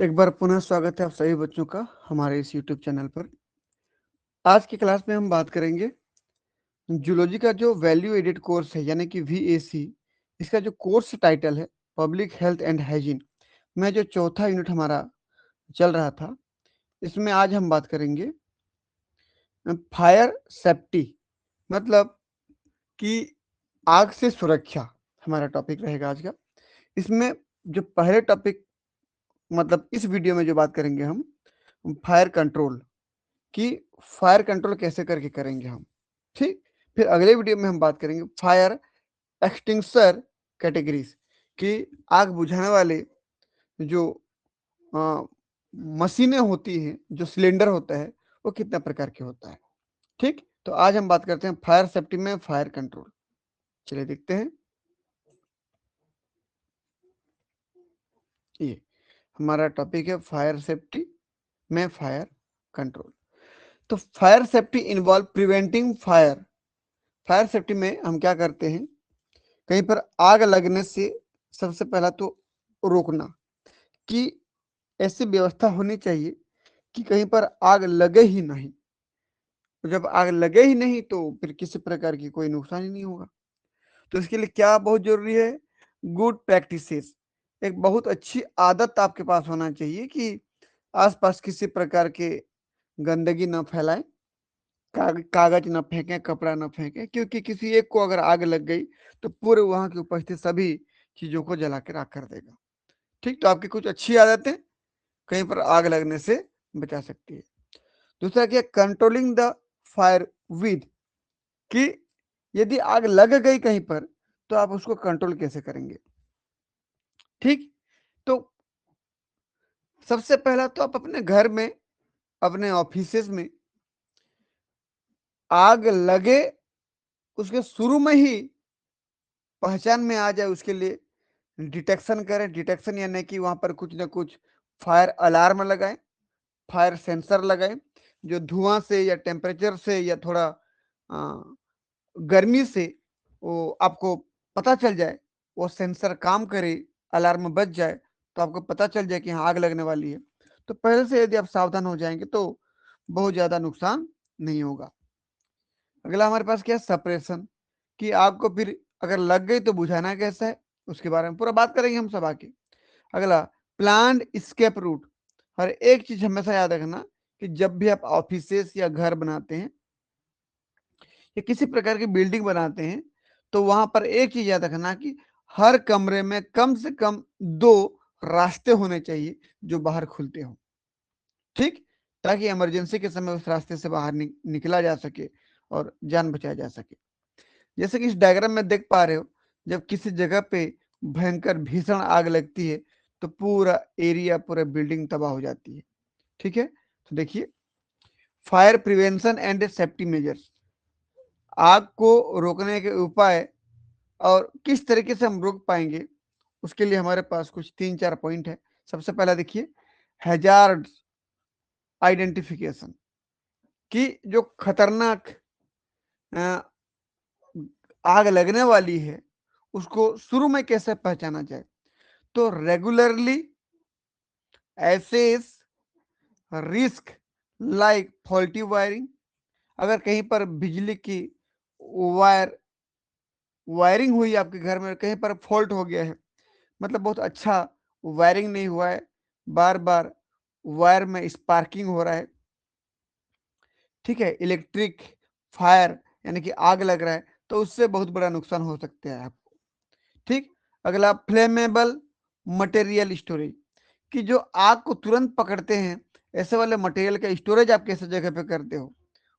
एक बार पुनः स्वागत है आप सभी बच्चों का हमारे इस यूट्यूब चैनल पर। आज की क्लास में हम बात करेंगे जूलॉजी का जो वैल्यू एडेड कोर्स है यानी कि VAC। इसका जो कोर्स टाइटल है पब्लिक हेल्थ एंड हाइजीन में जो चौथा यूनिट हमारा चल रहा था, इसमें आज हम बात करेंगे फायर सेफ्टी, मतलब कि आग से सुरक्षा हमारा टॉपिक रहेगा आज का। इसमें जो पहले टॉपिक, मतलब इस वीडियो में जो बात करेंगे हम फायर कंट्रोल कि फायर कंट्रोल कैसे करके करेंगे हम। ठीक, फिर अगले वीडियो में हम बात करेंगे फायर एक्सटिंग्विशर कैटेगरीज कि आग बुझाने वाले जो अ, मशीनें होती हैं, जो सिलेंडर होता है वो कितना प्रकार के होता है। ठीक, तो आज हम बात करते हैं फायर सेफ्टी में फायर कंट्रोल। चलिए देखते हैं। ये हमारा टॉपिक है फायर सेफ्टी में फायर कंट्रोल। तो fire safety involve preventing fire. Fire safety में हम क्या करते हैं, कहीं पर आग लगने से सबसे पहला तो रोकना, कि ऐसी व्यवस्था होनी चाहिए कि कहीं पर आग लगे ही नहीं। तो जब आग लगे ही नहीं तो फिर किसी प्रकार की कोई नुकसान ही नहीं होगा। तो इसके लिए क्या बहुत जरूरी है, गुड प्रैक्टिसेस। एक बहुत अच्छी आदत आपके पास होना चाहिए कि आसपास किसी प्रकार के गंदगी न फैलाएं, कागज न फेंकें, कपड़ा न फेंकें, क्योंकि किसी एक को अगर आग लग गई तो पूरे वहां की उपस्थित सभी चीजों को जला के राख कर देगा। ठीक, तो आपकी कुछ अच्छी आदतें कहीं पर आग लगने से बचा सकती है। दूसरा क्या, कंट्रोलिंग द फायर विद, कि यदि आग लग गई कहीं पर तो आप उसको कंट्रोल कैसे करेंगे। ठीक, तो सबसे पहला तो आप अपने घर में, अपने ऑफिसेज में आग लगे उसके शुरू में ही पहचान में आ जाए, उसके लिए डिटेक्शन करें। डिटेक्शन यानी कि वहां पर कुछ ना कुछ फायर अलार्म लगाएं, फायर सेंसर लगाएं, जो धुआं से या टेम्परेचर से या थोड़ा गर्मी से वो आपको पता चल जाए, वो सेंसर काम करे, अलार्म बज जाए तो आपको पता चल जाए कि हाँ आग लगने वाली है। तो पहले से यदि आप सावधान हो जाएंगे तो बहुत ज्यादा नुकसान नहीं होगा। अगला हमारे पास क्या है, सप्रेशन, कि आग को फिर अगर लग गई तो बुझाना कैसा है, उसके बारे में पूरा बात करेंगे हम सब आके। अगला, प्लान्ड स्केप रूट। हर एक चीज हमेशा याद रखना कि जब भी आप ऑफिसेस या घर बनाते हैं या किसी प्रकार की बिल्डिंग बनाते हैं तो वहां पर एक चीज याद रखना कि हर कमरे में कम से कम 2 रास्ते होने चाहिए जो बाहर खुलते हो। ठीक, ताकि इमरजेंसी के समय उस रास्ते से बाहर निकला जा सके और जान बचाया जा सके। जैसे कि इस डायग्राम में देख पा रहे हो, जब किसी जगह पे भयंकर भीषण आग लगती है तो पूरा एरिया, पूरा बिल्डिंग तबाह हो जाती है। ठीक है, तो देखिए, fire prevention and safety measures, आग को रोकने के उपाय और किस तरीके से हम रोक पाएंगे, उसके लिए हमारे पास कुछ 3-4 पॉइंट है। सबसे पहला देखिए, हैजार्ड आइडेंटिफिकेशन, कि जो खतरनाक आग लगने वाली है उसको शुरू में कैसे पहचाना जाए। तो regularly assess risk like faulty wiring, अगर कहीं पर बिजली की वायर वायरिंग हुई आपके घर में, कहीं पर फॉल्ट हो गया है, मतलब बहुत अच्छा वायरिंग नहीं हुआ है, बार बार वायर में स्पार्किंग हो रहा है, ठीक है, इलेक्ट्रिक फायर यानी कि आग लग रहा है, तो उससे बहुत बड़ा नुकसान हो सकता है आपको। ठीक, अगला, फ्लेमेबल मटेरियल स्टोरेज, कि जो आग को तुरंत पकड़ते हैं ऐसे वाले मटेरियल का स्टोरेज आप कैसे जगह पे करते हो,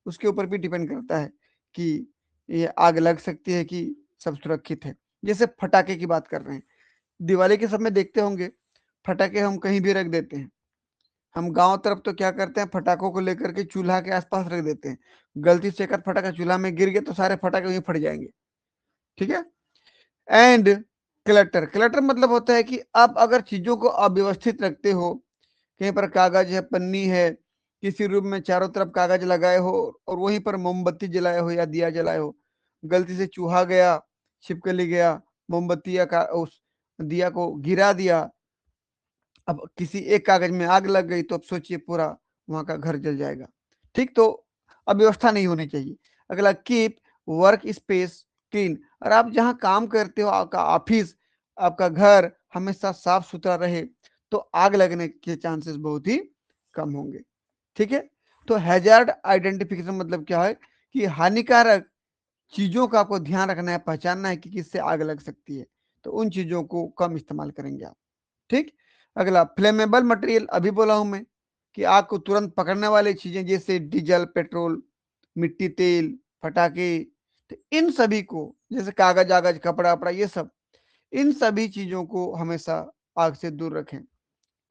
उसके ऊपर भी डिपेंड करता है कि ये आग लग सकती है कि सब सुरक्षित है। जैसे फटाके की बात कर रहे हैं, दिवाली के समय देखते होंगे फटाके हम कहीं भी रख देते हैं। हम गांव तरफ तो क्या करते हैं, फटाकों को लेकर के चूल्हा के आसपास रख देते हैं, गलती से एक फटाका चूल्हा में गिर गया तो सारे फटाके वहीं फट जाएंगे। ठीक है, एंड क्लटर, क्लटर मतलब होता है कि आप अगर चीजों को अव्यवस्थित रखते हो, कहीं पर कागज है, पन्नी है, किसी रूम में चारों तरफ कागज लगाए हो और वहीं पर मोमबत्ती जलाए हो या दिया जलाए हो, गलती से चूहा गया, छिपकली गया, मोमबत्ती या उस दिया को गिरा दिया, अब किसी एक कागज में आग लग गई तो अब सोचिए पूरा वहां का घर जल जाएगा। ठीक, तो अव्यवस्था नहीं होनी चाहिए। अगला, कीप वर्क स्पेस क्लीन। और आप जहाँ काम करते हो, आपका ऑफिस, आपका घर हमेशा साफ सुथरा रहे तो आग लगने के चांसेस बहुत ही कम होंगे। ठीक है, तो हैजार्ड आइडेंटिफिकेशन मतलब क्या है कि हानिकारक चीजों का आपको ध्यान रखना है, पहचानना है कि किससे आग लग सकती है, तो उन चीजों को कम इस्तेमाल करेंगे आप। ठीक, अगला, फ्लेमेबल मटेरियल, अभी बोला हूं मैं कि आग को तुरंत पकड़ने वाली चीजें जैसे डीजल, पेट्रोल, मिट्टी, तेल, पटाखे, तो इन सभी को, जैसे कागज आगज, कपड़ा वपड़ा, ये सब, इन सभी चीजों को हमेशा आग से दूर रखें।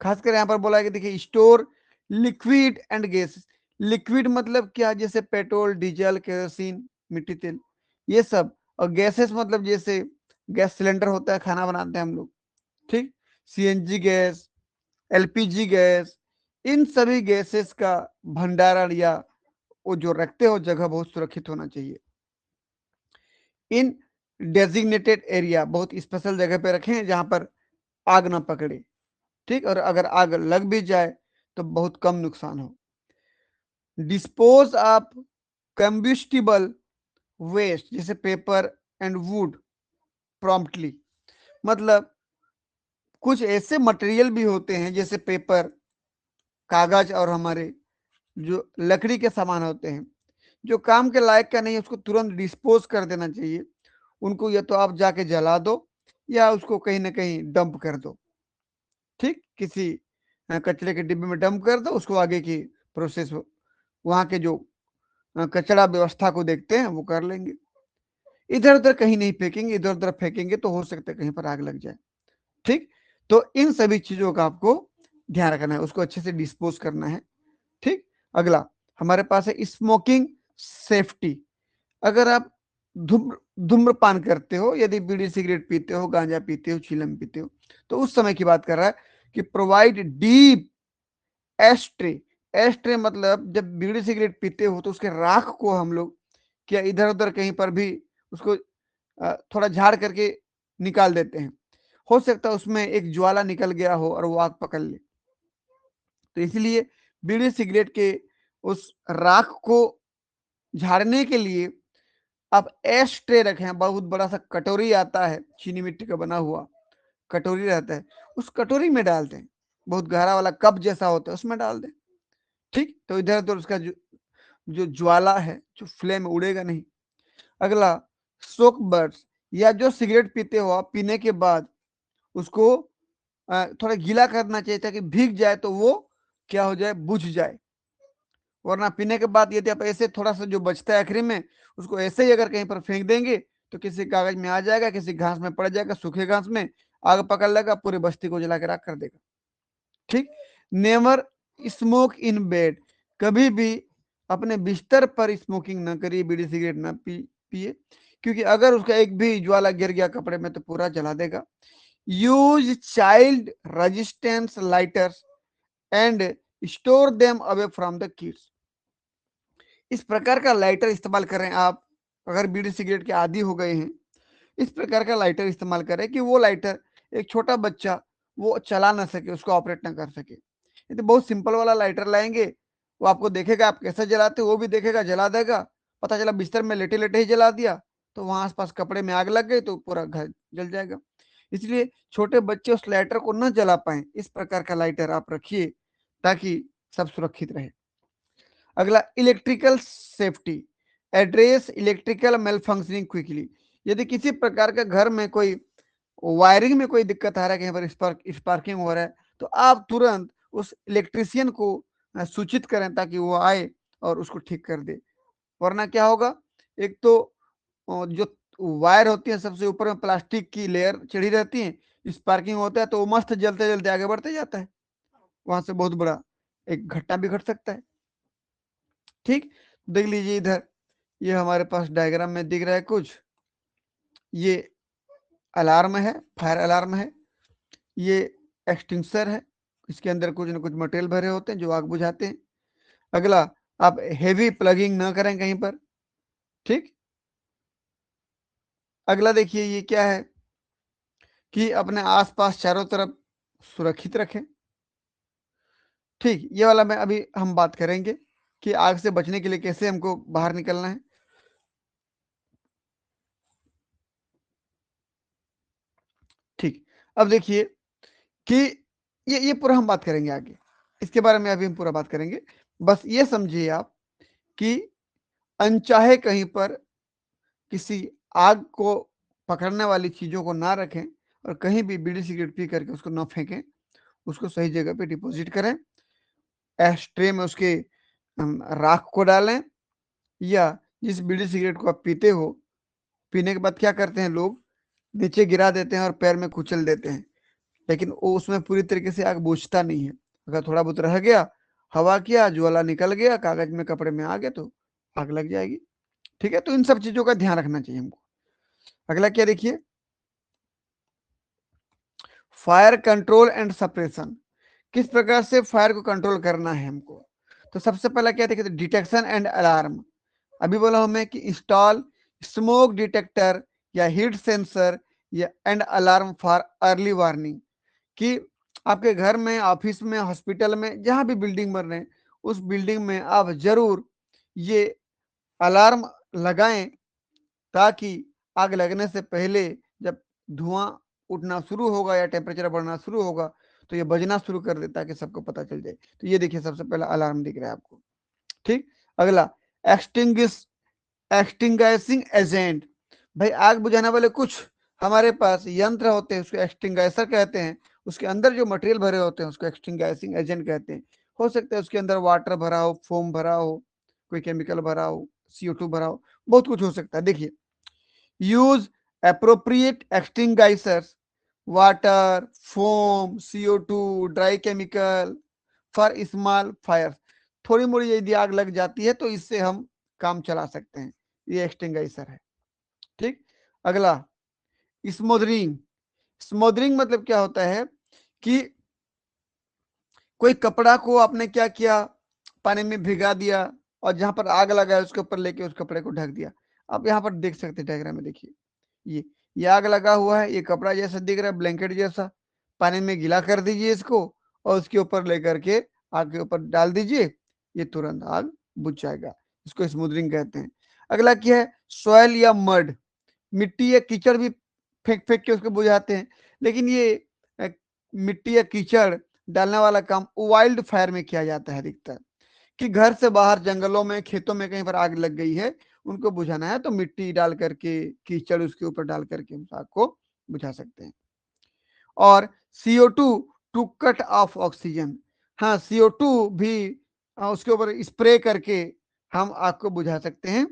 खासकर यहाँ पर बोला है कि देखिए, store liquid and gas. Liquid मतलब क्या, जैसे पेट्रोल, डीजल, केरोसिन, मिट्टी तेल, ये सब। और गैसेस मतलब जैसे गैस सिलेंडर होता है, खाना बनाते हैं हम लोग, ठीक, सीएनजी गैस, एलपीजी गैस, इन सभी गैसेस का भंडारण या वो जो रखते हो जगह बहुत सुरक्षित होना चाहिए। इन डेजिग्नेटेड एरिया, बहुत स्पेशल जगह पे रखें जहां पर आग ना पकड़े। ठीक, और अगर आग लग भी जाए तो बहुत कम नुकसान हो। डिस्पोज ऑफ कंब्यूस्टिबल वेस्ट जैसे पेपर एंड वुड प्रॉम्प्टली। मतलब कुछ ऐसे मटेरियल भी होते हैं जैसे पेपर, कागज और हमारे जो लकड़ी के सामान होते हैं जो काम के लायक का नहीं है, उसको तुरंत डिस्पोज कर देना चाहिए। उनको या तो आप जाके जला दो या उसको कहीं ना कहीं डंप कर दो। ठीक, किसी कचरे के डिब्बे में डंप कर दो, उसको आगे की प्रोसेस वहां के जो कचरा व्यवस्था को देखते हैं वो कर लेंगे। इधर उधर कहीं नहीं फेंकेंगे, इधर उधर फेंकेंगे तो हो सकता है कहीं पर आग लग जाए। ठीक, तो इन सभी चीजों का आपको ध्यान रखना है, उसको अच्छे से डिस्पोज करना है। ठीक, अगला हमारे पास है स्मोकिंग सेफ्टी। अगर आप धूम्रपान करते हो, यदि बीड़ी सिगरेट पीते हो, गांजा पीते हो, चीलम पीते हो, तो उस समय की बात कर रहा है कि प्रोवाइड डीप एस्ट्रे। एस्ट्रे मतलब जब बीड़ी सिगरेट पीते हो तो उसके राख को हम लोग क्या इधर उधर कहीं पर भी उसको थोड़ा झाड़ करके निकाल देते हैं। हो सकता है उसमें एक ज्वाला निकल गया हो और वो आग पकड़ ले, तो इसलिए बीड़ी सिगरेट के उस राख को झाड़ने के लिए आप एश ट्रे रखें। बहुत बड़ा सा कटोरी आता है, चीनी मिट्टी का बना हुआ कटोरी रहता है, उस कटोरी में डाल दें। बहुत गहरा वाला कप जैसा होता है उसमें डाल दें। ठीक, तो इधर उधर उसका जो जो ज्वाला है, जो फ्लेम उड़ेगा नहीं। अगला, सोक बर्ड्स, या जो सिगरेट पीते हो आप, पीने के बाद उसको थोड़ा गीला करना चाहिए ताकि भीग जाए तो वो क्या हो जाए, बुझ जाए। वरना पीने के बाद यदि आप ऐसे थोड़ा सा जो बचता है आखिरी में उसको ऐसे ही अगर कहीं पर फेंक देंगे तो किसी कागज में आ जाएगा, किसी घास में पड़ जाएगा, सूखे घास में आग पकड़ लेगा, पूरी बस्ती को जला के राख कर देगा। ठीक, नेवर स्मोक इन बेड। कभी भी अपने बिस्तर पर स्मोकिंग ना करिए, बीड़ी सिगरेट ना पिए, क्योंकि अगर उसका एक भी ज्वाला गिर गया कपड़े में तो पूरा जला देगा। Use child resistance lighters and store them away from the kids. इस प्रकार का लाइटर इस्तेमाल करें आप, अगर बीड़ी सिगरेट के आदी हो गए हैं, इस प्रकार का लाइटर इस्तेमाल करें कि वो लाइटर एक छोटा बच्चा वो चला ना सके, उसको ऑपरेट ना कर सके। ये तो बहुत सिंपल वाला लाइटर लाएंगे, वो आपको देखेगा आप कैसे जलाते हो, वो भी देखेगा, जला देगा। पता चला बिस्तर में लेटे लेटे ही जला दिया तो वहां आसपास कपड़े में आग लग गई तो पूरा घर जल जाएगा। इसलिए छोटे बच्चे उस लाइटर को न जला पाए, इस प्रकार का लाइटर आप रखिए ताकि सब सुरक्षित रहे। अगला, electrical safety, address electrical malfunctioning quickly. यदि किसी प्रकार का घर में कोई वायरिंग में कोई दिक्कत आ रहा है, कहीं पर स्पार्किंग हो रहा है, तो आप तुरंत उस इलेक्ट्रिशियन को सूचित करें ताकि वो आए और उसको ठीक कर दे। वरना क्या होगा, एक तो जो वायर होती है सबसे ऊपर में प्लास्टिक की लेयर चढ़ी रहती है, स्पार्किंग होता है तो वो मस्त जलते जलते आगे बढ़ते जाता है, वहां से बहुत बड़ा एक घटना भी घट सकता है। ठीक, देख लीजिए इधर, ये हमारे पास डायग्राम में दिख रहा है कुछ, ये अलार्म है, फायर अलार्म है, ये एक्सटिंक्शर है, इसके अंदर कुछ ना कुछ मटेरियल भरे होते हैं जो आग बुझाते हैं। अगला, आप हेवी प्लगिंग ना करें कहीं पर। ठीक, अगला देखिए ये क्या है कि अपने आसपास चारों तरफ सुरक्षित रखें। ठीक, ये वाला मैं अभी हम बात करेंगे कि आग से बचने के लिए कैसे हमको बाहर निकलना है। ठीक, अब देखिए कि ये पूरा हम बात करेंगे आगे, इसके बारे में अभी हम पूरा बात करेंगे। बस ये समझिए आप कि अनचाहे कहीं पर किसी आग को पकड़ने वाली चीज़ों को ना रखें और कहीं भी बीड़ी सिगरेट पी करके उसको ना फेंकें, उसको सही जगह पे डिपॉज़िट करें, एशट्रे में उसके राख को डालें, या जिस बीड़ी सिगरेट को आप पीते हो, पीने के बाद क्या करते हैं लोग, नीचे गिरा देते हैं और पैर में कुचल देते हैं, लेकिन वो उसमें पूरी तरीके से आग बुझता नहीं है। अगर थोड़ा बहुत रह गया, हवा किया, ज्वाला निकल गया, कागज में कपड़े में आ गए तो आग लग जाएगी। ठीक है, तो इन सब चीज़ों का ध्यान रखना चाहिए हमको। अगला क्या देखिए, फायर कंट्रोल एंड सप्रेशन। किस प्रकार से फायर को कंट्रोल करना है हमको। तो सबसे पहला क्या देखिए, डिटेक्शन एंड अलार्म। अभी बोला हमें कि इंस्टॉल स्मोक डिटेक्टर या हीट सेंसर या and alarm for early warning. कि आपके घर में, ऑफिस में, हॉस्पिटल में, जहां भी बिल्डिंग बन रहे हैं, उस बिल्डिंग में आप जरूर ये अलार्म लगाएं, ताकि आग लगने से पहले जब धुआं उठना शुरू होगा या टेम्परेचर बढ़ना शुरू होगा तो ये बजना शुरू कर देता है कि सबको पता चल जाए। तो ये देखिए सबसे पहला अलार्म दिख रहा है आपको। ठीक, अगला एक्सटिंग्विश एक्सटिंग्विशिंग एजेंट। भाई आग बुझाने वाले कुछ हमारे पास यंत्र होते हैं, उसको एक्सटिंग्विशर कहते हैं। उसके अंदर जो मटेरियल भरे होते हैं उसको एक्सटिंग्विशिंग एजेंट कहते हैं। हो सकता है उसके अंदर वाटर भरा हो, फोम भरा हो, कोई केमिकल भरा हो, CO2 भरा हो, बहुत कुछ हो सकता है। देखिए, use appropriate extinguishers, water, foam, CO2, dry chemical for small fires। थोड़ी मोड़ी यदि आग लग जाती है तो इससे हम काम चला सकते हैं, ये एक्सटिंग्विशर है। ठीक, अगला स्मोदरिंग। स्मोदरिंग मतलब क्या होता है कि कोई कपड़ा को आपने क्या किया, पानी में भिगा दिया और जहां पर आग लगा है उसके ऊपर लेके उस कपड़े को ढक दिया। आप यहाँ पर देख सकते हैं डायग्राम में, देखिए ये आग लगा हुआ है, ये कपड़ा जैसा दिख रहा है, ब्लैंकेट जैसा। पानी में गीला कर दीजिए इसको और उसके ऊपर लेकर के आग के ऊपर डाल दीजिए, ये तुरंत आग बुझ जाएगा। इसको स्मूदरिंग कहते हैं। अगला क्या है, सॉयल या मड। मिट्टी या कीचड़ भी फेंक फेंक के उसको बुझाते हैं, लेकिन ये मिट्टी या कीचड़ डालने वाला काम वाइल्ड फायर में किया जाता है अधिकतर। कि घर से बाहर जंगलों में, खेतों में कहीं पर आग लग गई है, उनको बुझाना है तो मिट्टी डाल करके, कीचड़ उसके ऊपर डाल करके उस आग को बुझा सकते हैं। और CO2 to cut off oxygen. हाँ, CO2 भी उसके ऊपर स्प्रे करके हम आग को बुझा सकते हैं,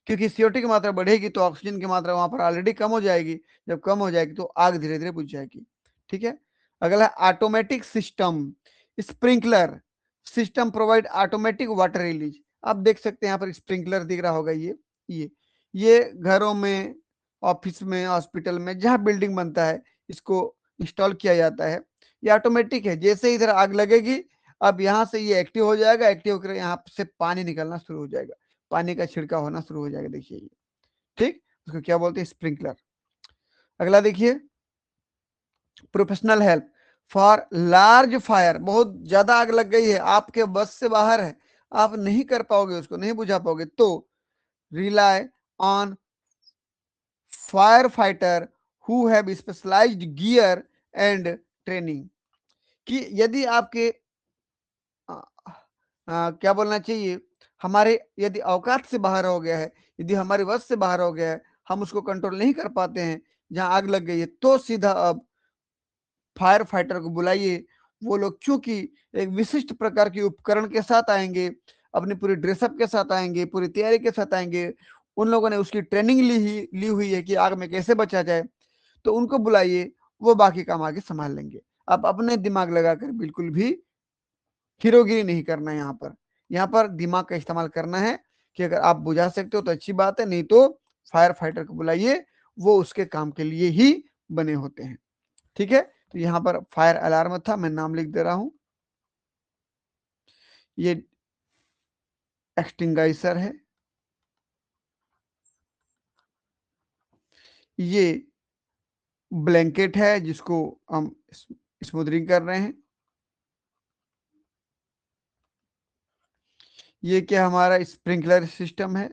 क्योंकि CO2 की मात्रा बढ़ेगी तो ऑक्सीजन की मात्रा वहां पर ऑलरेडी कम हो जाएगी। जब कम हो जाएगी तो आग धीरे धीरे बुझ जाएगी। ठीक है, अगला automatic system sprinkler system provide automatic water release. आप देख सकते हैं यहाँ पर स्प्रिंकलर दिख रहा होगा, ये घरों में, ऑफिस में, हॉस्पिटल में, जहां बिल्डिंग बनता है इसको इंस्टॉल किया जाता है। ये ऑटोमेटिक है, जैसे इधर आग लगेगी अब यहाँ से ये एक्टिव हो जाएगा, एक्टिव होकर यहाँ से पानी निकलना शुरू हो जाएगा, पानी का छिड़काव होना शुरू हो जाएगा। देखिए ये, ठीक, उसको क्या बोलते हैं, स्प्रिंकलर। अगला देखिए, professional help for large fire. बहुत ज्यादा आग लग गई है, आपके बस से बाहर है, आप नहीं कर पाओगे, उसको नहीं बुझा पाओगे, तो rely on firefighter who have specialised gear and training. कि यदि आपके क्या बोलना चाहिए, हमारे यदि औकात से बाहर हो गया है, यदि हमारे वश से बाहर हो गया है, हम उसको कंट्रोल नहीं कर पाते हैं, जहां आग लग गई है, तो सीधा अब फायर फाइटर को बुलाइए। वो लोग क्योंकि एक विशिष्ट प्रकार के उपकरण के साथ आएंगे, अपनी पूरी ड्रेसअप के साथ आएंगे, पूरी तैयारी के साथ आएंगे, उन लोगों ने उसकी ट्रेनिंग ली हुई है कि आग में कैसे बचा जाए, तो उनको बुलाइए, वो बाकी काम आगे संभाल लेंगे। आप अपने दिमाग लगाकर बिल्कुल भी हीरोगिरी नहीं करना है। यहाँ पर दिमाग का इस्तेमाल करना है कि अगर आप बुझा सकते हो तो अच्छी बात है, नहीं तो फायर फाइटर को बुलाइए, वो उसके काम के लिए ही बने होते हैं। ठीक है, तो यहाँ पर फायर अलार्म था, मैं नाम लिख दे रहा हूं, ये एक्सटिंगाइजर है, ये ब्लैंकेट है जिसको हम स्मूदरिंग कर रहे हैं, ये क्या हमारा स्प्रिंकलर सिस्टम है,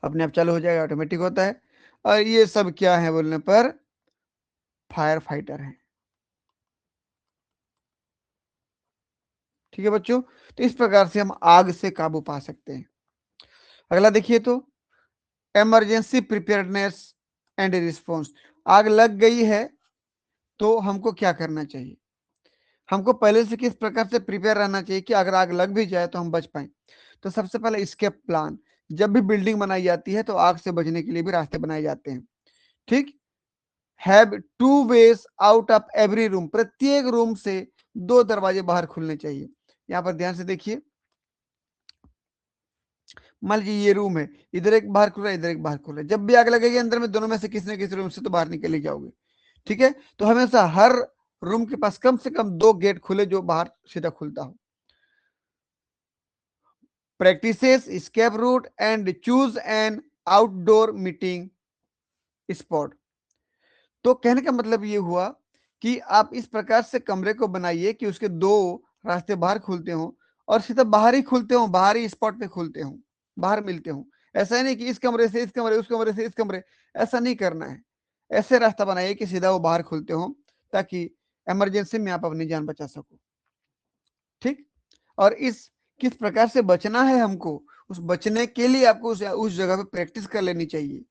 अपने आप चालू हो जाएगा, ऑटोमेटिक होता है। और ये सब क्या है बोलने पर फायर फाइटर है। ठीक है बच्चों, तो इस प्रकार से हम आग से काबू पा सकते हैं। अगला देखिए तो इमरजेंसी प्रिपेयर्डनेस एंड रिस्पॉन्स। आग लग गई है तो हमको क्या करना चाहिए, हमको पहले से किस प्रकार से प्रिपेयर रहना चाहिए कि अगर आग लग भी जाए तो हम बच पाए। तो सबसे पहले एस्केप प्लान, जब भी बिल्डिंग बनाई जाती है तो आग से बचने के लिए भी रास्ते बनाए जाते हैं। ठीक, have two ways out of every room, प्रत्येक रूम से दो दरवाजे बाहर खुलने चाहिए। यहाँ पर ध्यान से देखिए, मान लीजिए ये रूम है, इधर एक बाहर खुल रहा है, इधर एक बाहर खुल रहा है, जब भी आग लगेगी अंदर में दोनों में से किसी न किसी रूम से तो बाहर निकल ही जाओगे। ठीक है, तो हमेशा हर रूम के पास कम से कम दो गेट खुले जो बाहर सीधा खुलता हो। Practices escape route and choose an outdoor meeting spot। तो कहने का मतलब ये हुआ कि आप इस प्रकार से कमरे को बनाइए कि उसके दो रास्ते बाहर खुलते हों और सीधा बाहर ही खुलते हों, बाहर ही स्पॉट पे खुलते हों, बाहर मिलते हों। ऐसा ही नहीं कि इस कमरे से इस कमरे, उस कमरे से इस कमरे, ऐसा नहीं करना है। ऐसे रास्ता बनाइए कि सीधा वो बाहर खुलते हों, ताकि इमरजेंसी में आप अपनी जान बचा सको। ठीक, और इस किस प्रकार से बचना है हमको, उस बचने के लिए आपको उस जगह पे प्रैक्टिस कर लेनी चाहिए।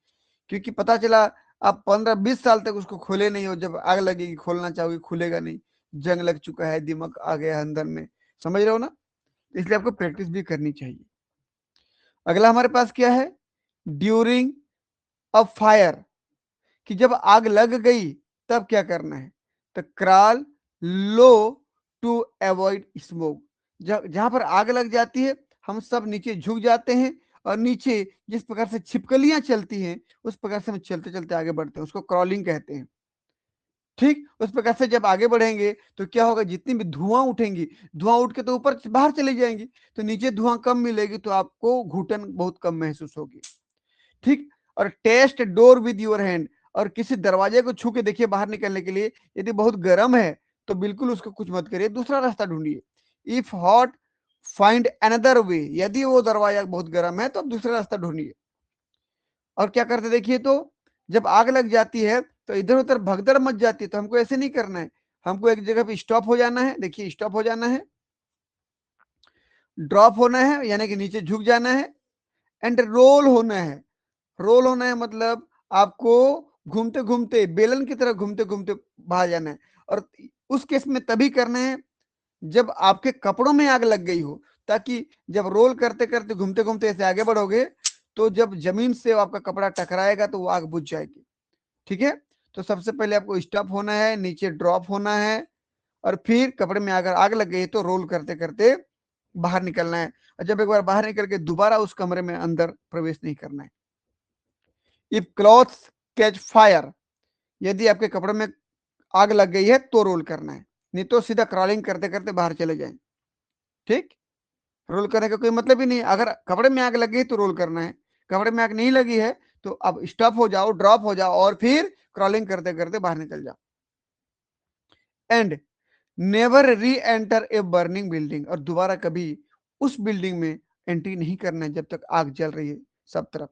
क्योंकि पता चला आप 15-20 साल तक उसको खोले नहीं हो, जब आग लगेगी खोलना चाहोगे खुलेगा नहीं, जंग लग चुका है, दिमाग आ गया है अंदर में, समझ रहे हो ना। इसलिए आपको प्रैक्टिस भी करनी चाहिए। अगला हमारे पास क्या है, ड्यूरिंग अ फायर, कि जब आग लग गई तब क्या करना है। तो crawl low to avoid smoke, जहां पर आग लग जाती है हम सब नीचे झुक जाते हैं, और नीचे जिस प्रकार से छिपकलियां चलती हैं उस प्रकार से हम चलते चलते आगे बढ़ते हैं, उसको क्रॉलिंग कहते हैं। ठीक, उस प्रकार से जब आगे बढ़ेंगे तो क्या होगा, जितनी भी धुआं उठेंगी, धुआं उठ के तो ऊपर बाहर चली जाएंगी, तो नीचे धुआं कम मिलेगी, तो आपको घुटन बहुत कम महसूस होगी। ठीक, और test door with your hand, और किसी दरवाजे को छू के देखिए बाहर निकलने के लिए, यदि बहुत गर्म है तो बिल्कुल उसको कुछ मत करिए, दूसरा रास्ता ढूंढिए। If hot find another way, यदि वो दरवाजा बहुत गर्म है तो आप दूसरा रास्ता ढूंढिए। और क्या करते देखिए तो, जब आग लग जाती है तो इधर उधर भगदड़ मच जाती है, तो हमको ऐसे नहीं करना है, हमको एक जगह पे स्टॉप हो जाना है। देखिए स्टॉप हो जाना है, ड्रॉप होना है यानी कि नीचे झुक जाना है, एंड रोल होना है। रोल होना है मतलब आपको घूमते घूमते बेलन की तरह घूमते घूमते बाहर जाना है। और उस केस में तभी करना है जब आपके कपड़ों में आग लग गई हो, ताकि जब रोल करते करते घूमते घूमते ऐसे आगे बढ़ोगे तो जब जमीन से आपका कपड़ा टकराएगा तो वो आग बुझ जाएगी। ठीक है, तो सबसे पहले आपको स्टॉप होना है, नीचे ड्रॉप होना है, और फिर कपड़े में अगर आग लग गई तो रोल करते करते बाहर निकलना है। और जब एक बार बाहर निकल के दोबारा उस कमरे में अंदर प्रवेश नहीं करना है। इफ क्लॉथ्स कैच फायर, यदि आपके कपड़े में आग लग गई है तो रोल करना है, नहीं तो सीधा क्रॉलिंग करते करते बाहर चले जाएं। ठीक, रोल करने का कोई मतलब ही नहीं, अगर कपड़े में आग लग गई तो रोल करना है, कपड़े में आग नहीं लगी है तो अब स्टॉप हो जाओ, ड्रॉप हो जाओ, और फिर क्रॉलिंग करते करते बाहर निकल जाओ। एंड नेवर री एंटर ए बर्निंग बिल्डिंग, और दोबारा कभी उस बिल्डिंग में एंट्री नहीं करना है जब तक आग जल रही है सब तरफ।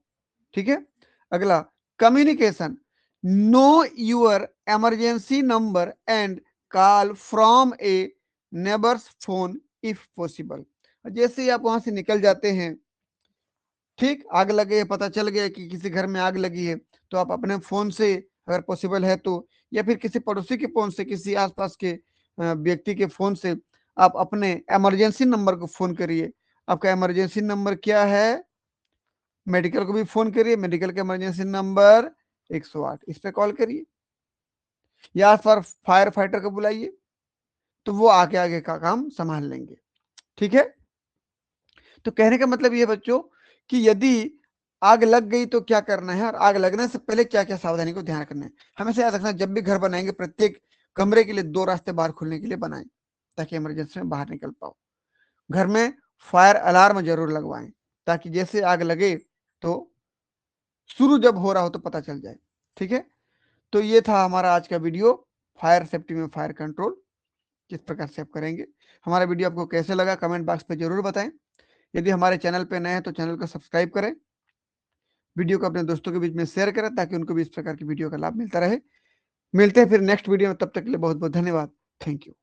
ठीक है, अगला communication, know your emergency number and call from a neighbour's phone if possible. जैसे ही आप वहां से निकल जाते हैं, ठीक, आग लगे, पता चल गया कि किसी घर में आग लगी है, तो आप अपने फोन से अगर पॉसिबल है तो, या फिर किसी पड़ोसी के फोन से, किसी आसपास के व्यक्ति के फोन से आप अपने इमरजेंसी नंबर को फोन करिए। आपका इमरजेंसी नंबर क्या है, मेडिकल को भी फोन करिए, मेडिकल का इमरजेंसी नंबर 108, इस पे कॉल करिए, या आस पास फायर फाइटर को बुलाइए, तो वो आगे आगे का काम संभाल लेंगे। ठीक है, तो कहने का मतलब ये बच्चों कि यदि आग लग गई तो क्या करना है, और आग लगने से पहले क्या क्या सावधानी को ध्यान रखना है। हमेशा याद रखना, जब भी घर बनाएंगे प्रत्येक कमरे के लिए दो रास्ते बाहर खुलने के लिए बनाएं, ताकि इमरजेंसी में बाहर निकल पाओ। घर में फायर अलार्म जरूर लगवाएं, ताकि जैसे आग लगे तो शुरू जब हो रहा हो तो पता चल जाए। ठीक है, तो ये था हमारा आज का वीडियो, फायर सेफ्टी में फायर कंट्रोल, जिस प्रकार से आप करेंगे। हमारा वीडियो आपको कैसे लगा कमेंट बॉक्स पे ज़रूर बताएँ। यदि हमारे चैनल पे नए हैं तो चैनल को सब्सक्राइब करें। वीडियो को अपने दोस्तों के बीच में शेयर करें ताकि उनको भी इस प्रकार की वीडियो का लाभ मिलता रहे। मिलते हैं फिर नेक्स्ट वीडियो में, तब तक के लिए बहुत-बहुत धन्यवाद। Thank you.